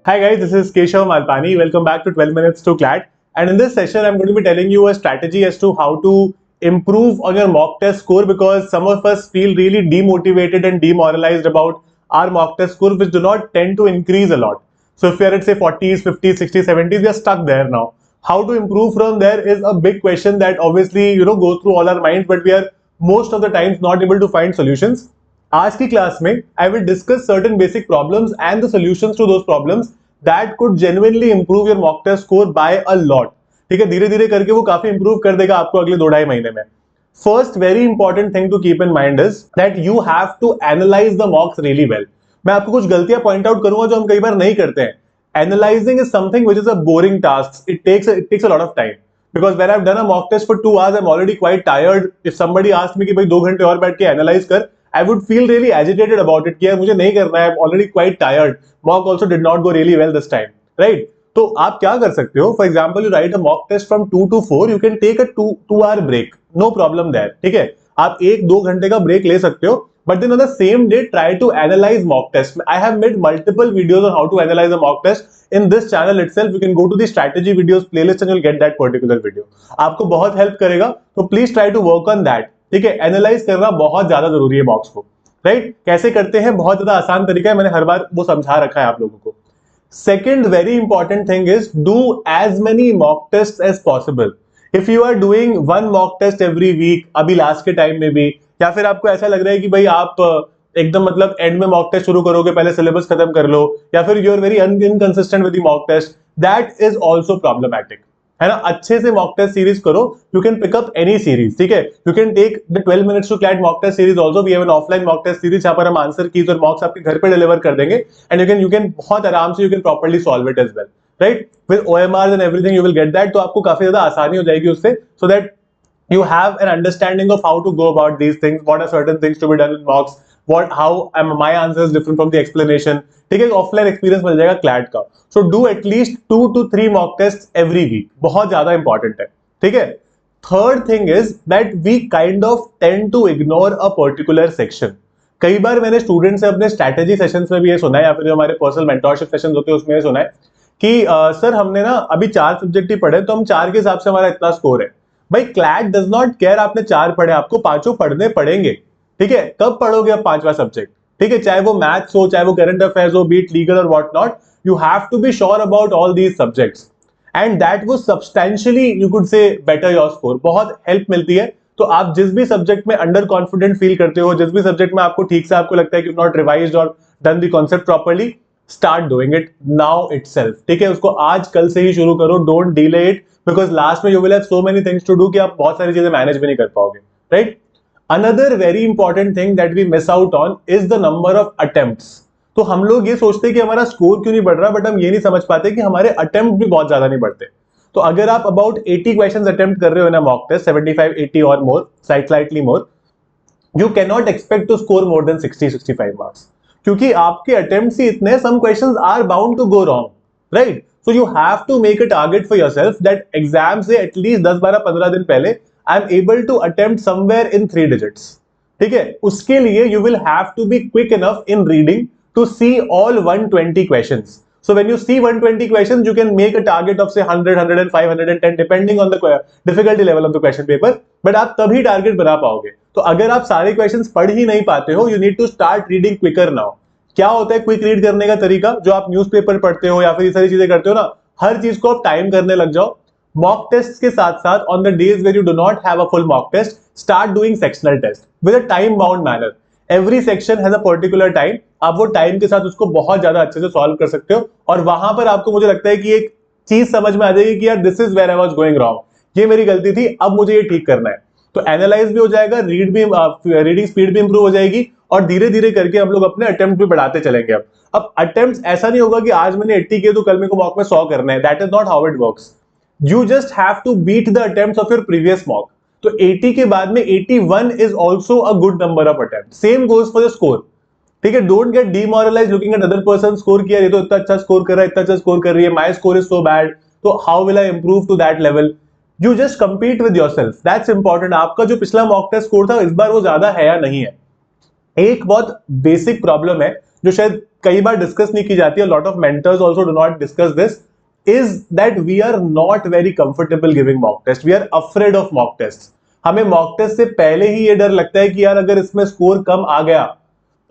Hi guys, this is Keshav Malpani. Welcome back to 12 Minutes to CLAT. And in this session, I'm going to be telling you a strategy as to how to improve on your mock test score, because some of us feel really demotivated and demoralized about our mock test score, which do not tend to increase a lot. So if we are at say 40s, 50s, 60s, 70s, we are stuck there now. How to improve from there is a big question that obviously goes through all our minds, but we are most of the times not able to find solutions. आज की class में I will discuss certain basic problems and the solutions to those problems that could genuinely improve your mock test score by a lot. ठीक है, धीरे धीरे करके वो काफी इंप्रूव कर देगा आपको अगले 2-2.5 महीने में. First very important thing to keep in mind is that you have to analyse the mocks really well. मैं आपको कुछ गलतियां पॉइंट आउट करूंगा जो हम कई बार नहीं करते हैं. Analysing is something which is a boring task. It takes a lot of time, because when I've done a mock test for 2 hours, I'm already quite tired. If somebody asked me कि भाई 2 घंटे और बैठ के analyse कर, I would feel really agitated about it कि यार मुझे नहीं करना है. I'm already quite tired. Mock also did not go really well this time, right? तो आप क्या कर सकते हो? For example, you write a mock test from 2 to 4. You can take a 2 hour break. No problem there. ठीक है, आप 1-2 घंटे का ब्रेक ले सकते हो. But then on the same day, try to analyze mock test. I have made multiple videos on how to analyze a mock test. In this channel itself, you can go to the strategy videos playlist and you'll get that particular video. आपको बहुत help करेगा, तो please try to work on that. ठीक है, analyse करना बहुत ज्यादा जरूरी है मॉक्स को. राइट, कैसे करते हैं? बहुत ज्यादा आसान तरीका है, मैंने हर बार वो समझा रखा है आप लोगों को. Second very important thing is do as many mock test as possible. If you are doing 1 mock test every week, अभी लास्ट के टाइम में भी, या फिर आपको ऐसा लग रहा है कि भाई आप एकदम मतलब एंड में मॉक टेस्ट शुरू करोगे, पहले सिलेबस खत्म कर लो, या फिर you are very inconsistent with the mock test, that is also problematic. है ना, अच्छे से मॉक टेस्ट सीरीज करो. You can pick up any series. ठीक है, you can take the 12 minutes to CLAT mock test series also. We have an offline mock test series जहां पर हम आंसर कीज और मॉक्स आपके घर पे डिलीवर कर देंगे, एंड यू कैन बहुत आराम से you can properly solve it as well. Right, with OMRs and everything you will get that. तो आपको काफी ज्यादा आसानी हो जाएगी उससे, so that you have an understanding of how to go about these things, what are certain things to be done in mocks, how my answer is different from the explanation. ठीक है, ऑफलाइन एक्सपीरियंस मिल जाएगा CLAT का. So do at least 2 to 3 mock test every week. बहुत ज्यादा important है. ठीक है, third thing is that we kind of tend to ignore a particular section. कई बार मैंने स्टूडेंट से अपने स्ट्रैटेजी सेशंस में भी ये सुना है, या फिर जो हमारे पर्सनल मेंटरशिप सेशंस होते हैं उसमें ये सुना है कि सर हमने ना अभी 4 सब्जेक्ट ही पढ़े, तो हम 4 के हिसाब से हमारा इतना स्कोर है. भाई क्लैट डज नॉट केयर आपने 4 पढ़े, आपको 5 पढ़ने पड़ेंगे. ठीक है, कब पढ़ोगे आप 5वां सब्जेक्ट? ठीक है, चाहे वो मैथ्स हो, चाहे वो करंट अफेयर्स हो, बीट लीगल और what not, you have to be sure about all these subjects, and that वो substantially you could say better your score. बहुत हेल्प मिलती है. तो आप जिस भी सब्जेक्ट में अंडर कॉन्फिडेंट फील करते हो, जिस भी सब्जेक्ट में आपको ठीक से आपको लगता है कि नॉट रिवाइज्ड और done the concept properly, start doing it now itself. ठीक है, उसको आज कल से ही शुरू करो. Don't delay it, because last में you will have so many things to do कि आप बहुत सारी चीजें मैनेज भी नहीं कर पाओगे. Right, another very important thing that we miss out on is the number of attempts. तो हम लोग ये सोचते हैं कि हमारा स्कोर क्यों नहीं बढ़ रहा, बट हम ये नहीं समझ पाते कि हमारे अटेम्प्ट भी बहुत ज्यादा नहीं बढ़ते. तो अगर आप अबाउट 80 क्वेश्चंस अटेम्प्ट कर रहे हो ना मॉक टेस्ट, 75, 80 और more, slightly more, you can not expect to score more than 60-65 marks, क्योंकि आपके अटेम्प्ट्स ही इतने, some questions are bound to go wrong. Right, so you have to make a target for yourself that exam से at least 10-12-15 दिन पहले I am able to attempt somewhere in 3 digits. ठीक है, उसके लिए you will have to be quick enough in reading to see all 120 questions. So when you see 120 questions, you can make a target of say 100, 105, 110 depending on the difficulty level of the question paper. But आप तभी target बना पाओगे. तो अगर आप सारे questions पढ़ ही नहीं पाते हो, you need to start reading quicker now. क्या होता है क्विक रीड करने का तरीका? जो आप न्यूज़पेपर पढ़ते हो या फिर ये सारी चीजें करते हो ना, हर चीज को आप टाइम करने लग जाओ. मॉक टेस्ट के साथ साथ on the days where you do not have a full mock test, start doing sectional test with a time bound manner. Every section has a particular time. आप वो टाइम के साथ उसको बहुत ज्यादा अच्छे से सॉल्व कर सकते हो, और वहां पर आपको मुझे लगता है कि एक चीज समझ में आ जाएगी कि यार this is where I was going wrong, ये मेरी गलती थी, अब मुझे ये ठीक करना है. तो एनालाइज भी हो जाएगा, रीडिंग स्पीड भी इंप्रूव हो जाएगी, और धीरे धीरे करके हम लोग अपने अटेम्प्ट भी बढ़ाते चलेंगे. अब अटेम्प्ट्स ऐसा नहीं होगा कि आज मैंने 80 किए तो कल मेरे को मॉक में 100 करना है. That is not how it works. You just have to beat the attempts of your previous mock. तो 80 के बाद में 81 is also a good number of attempt. Same goes for the score. ठीक है, don't get demoralise looking at other person score किया, ये तो इतना अच्छा स्कोर कर रहा है, इतना अच्छा स्कोर कर रही है, my score is so bad, तो how will I improve to that level? You just compete with yourself. That's important. आपका जो पिछला मॉक टेस्ट स्कोर था, इस बार वो ज्यादा है या नहीं है. एक बहुत बेसिक प्रॉब्लम है जो शायद कई बार डिस्कस नहीं की जाती है, lot of mentors also do not discuss this, is that we are not very comfortable giving mock test, we are afraid of mock test. हमें मॉक टेस्ट से पहले ही ये डर लगता है कि यार अगर इसमें स्कोर कम आ गया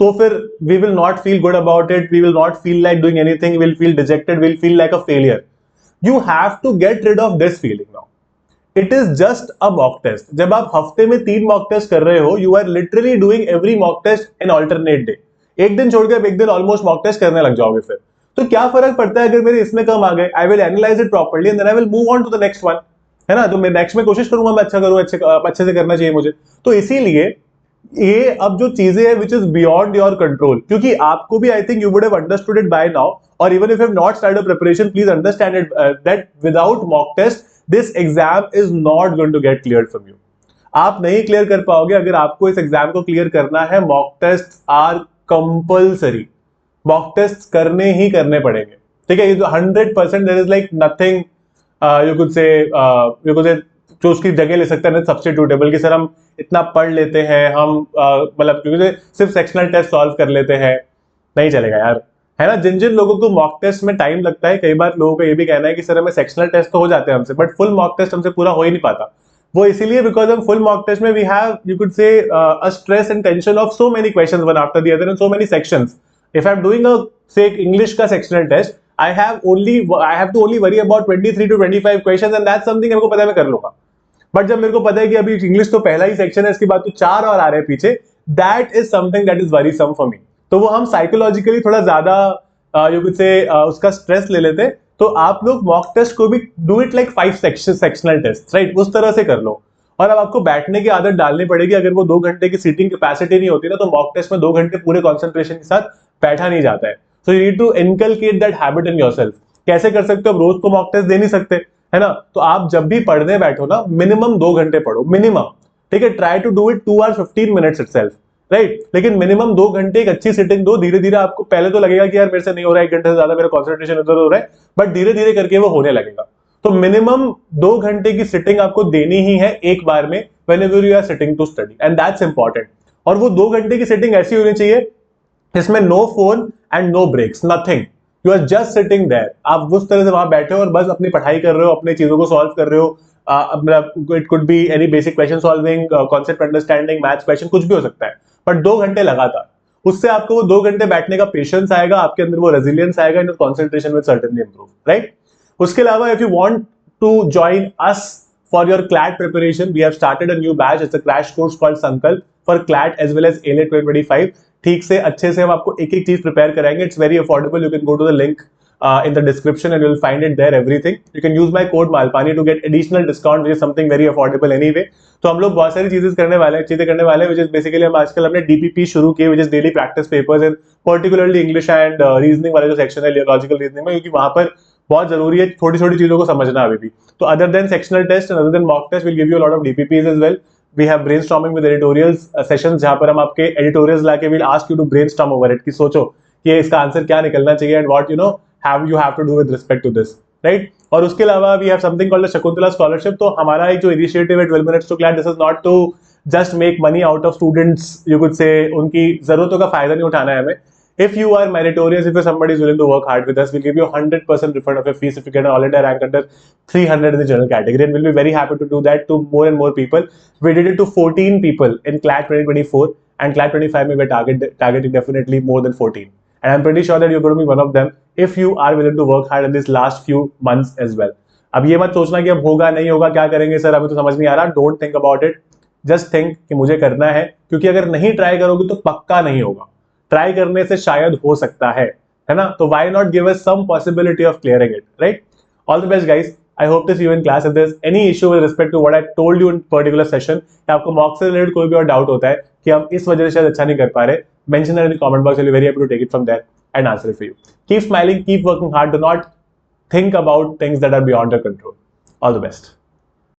तो फिर we will not feel good about it, we will not feel like doing anything, will feel dejected, will feel like a failure. You have to get rid of this feeling now. It is just a mock test. जब आप हफ्ते में 3 mock test कर रहे हो, you are literally doing every mock test in alternate day. एक दिन छोड़कर एक दिन ऑलमोस्ट मॉक टेस्ट करने लग जाओगे फिर तो क्या फर्क पड़ता है अगर मेरे इसमें कम आ गए? I will analyse it properly and then I will move on to the next one, है ना? तो मैं नेक्स्ट में कोशिश करूंगा मैं अच्छा करूं, अच्छे से करना चाहिए मुझे। तो इसीलिए ये अब जो चीजें हैं which is beyond your control, क्योंकि आपको भी I think you would have understood it by now, और even if you have not started preparation, please understand it that without mock test this exam is not going to get clear from you. आप नहीं clear कर पाओगे। अगर आपको इस exam को clear करना है, mock test are compulsory, mock test करने ही करने पड़ेंगे, ठीक है? ये जो 100% there is like nothing you could say जो उसकी जगह ले सकता है सब्स्टिट्यूटेबल, कि सर हम इतना पढ़ लेते हैं, हम मतलब क्योंकि सिर्फ सेक्शनल टेस्ट सॉल्व कर लेते हैं, नहीं चलेगा यार, है ना? जिन जिन लोगों को मॉक टेस्ट में टाइम लगता है, कई बार लोगों का ये भी कहना है कि सर हमें सेक्शनल टेस्ट तो हो जाते हैं हमसे, बट फुल मॉक टेस्ट हमसे पूरा हो ही नहीं पाता। वो इसीलिए बिकॉज हम फुल मॉक टेस्ट में we have you could say a stress and tension of so many questions one after the other and so many sections. If I am doing a say English का sectional test, I have to only worry about 23 to 25 questions and that's something मेरे को पता है मैं कर लूंगा। But जब मेरे को पता है कि अभी इंग्लिश तो पहला ही सेक्शन है, इसके बाद तो 4 और आ रहे हैं पीछे, that is something that is worrisome for me. तो वो हम साइकोलॉजिकली थोड़ा ज्यादा यू कुड से उसका स्ट्रेस ले लेते। तो आप लोग मॉक टेस्ट को भी do it like 5 sectional test, right? उस तरह से कर लो। और अब आपको बैठने की आदत डालनी पड़ेगी। अगर वो 2 घंटे की सीटिंग कैपेसिटी नहीं होती ना, तो मॉक टेस्ट में 2 घंटे पूरे कॉन्सेंट्रेशन के साथ बैठा नहीं जाता है। So you need to inculcate that habit in yourself. कैसे कर सकते हो? रोज तो मॉक टेस्ट दे नहीं सकते, है ना? तो आप जब भी पढ़ने बैठो ना, मिनिमम 2 घंटे पढ़ो, मिनिमम, ठीक है? Try to do it 2 hours 15 minutes itself, right? लेकिन मिनिमम 2 घंटे एक अच्छी सिटिंग दो। धीरे धीरे आपको पहले तो लगेगा कि यार मेरे से नहीं हो रहा है, 1 घंटे से ज्यादा मेरा कॉन्सेंट्रेशन इधर हो रहा है, बट धीरे धीरे करके वो होने लगेगा। तो मिनिमम 2 घंटे की सिटिंग आपको देनी ही है एक बार में, whenever you are sitting to study, and that's important. और वो 2 घंटे की सिटिंग ऐसी होनी चाहिए इसमें no phone and no breaks, nothing, you are just sitting there. आप उस तरह से वहां बैठे हो और बस अपनी पढ़ाई कर रहे हो, अपनी चीजों को सॉल्व कर रहे हो। It could be any basic question solving, concept understanding, maths question, कुछ भी हो सकता है, बट 2 घंटे लगातार। उससे आपको वो 2 घंटे बैठने का पेशेंस आएगा, आपके अंदर वो रेजिलियंस आएगा, and concentration will certainly improve, right? उसके अलावा if you want to join us for your CLAT preparation, we have started a new batch. It's a crash course called Sankalp for CLAT as well as ALET 2025. ठीक से अच्छे से हम आपको एक एक चीज प्रिपेयर कराएंगे। It's very affordable. You can go to the link in the description and you'll find it there, everything. You can use my code Malpani to get additional discount, which is something very affordable anyway. तो हम लोग बहुत सारी चीजें करने वाले हैं, which is basically हम आजकल हमने DPP शुरू किए, which is daily practice papers, and particularly English and reasoning वाला जो सेक्शन है, लॉजिकल रीजनिंग में, क्योंकि वहां पर बहुत जरूरी है छोटी छोटी चीजों को समझना अभी भी। तो other than sectional test and other than mock test, will give you a lot of DPPs as well. We have brainstorming with editorials sessions, जहां पर हम आपके एडिटोरियल्स लाके will ask you to brainstorm over it, कि सोचो कि इसका answer क्या निकलना चाहिए and what you have to do with respect to this, right? और उसके अलावा we have something called Shakuntala scholarship. तो हमारा एक जो इनिशिएटिव है 12 minutes to CLAT, this is not to just make money out of students, you could say उनकी जरूरतों का फायदा नहीं उठाना है हमें। If you are meritorious, if somebody is willing to work hard with us, we'll give you 100% refund of your fees if you get an all-India rank under 300 in the general category, and we'll be very happy to do that to more and more people. We did it to 14 people in CLAT 2024, and CLAT 25 we're targeting definitely more than 14. And I'm pretty sure that you're going to be one of them if you are willing to work hard in these last few months as well. अब ये मत सोचना कि अब होगा नहीं होगा, क्या करेंगे सर, अभी तो समझ नहीं आ रहा। Don't think about it. Just think कि मुझे करना है, क्योंकि अगर नहीं ट्राई करोगे तो पक्का नहीं होगा। ट्राई करने से शायद हो सकता है ना? तो why not give us some possibility of clearing it, right? All the best guys, I hope to see you in class. If there is any issue with respect to what I told you in particular session, या आपको mock से related कोई भी और doubt होता है कि हम इस वजह से शायद अच्छा नहीं कर पा रहे, mention in the comment box, I will be very happy to take it from there and answer it for you. Keep smiling, keep working hard, do not think about things that are beyond your control. All the best.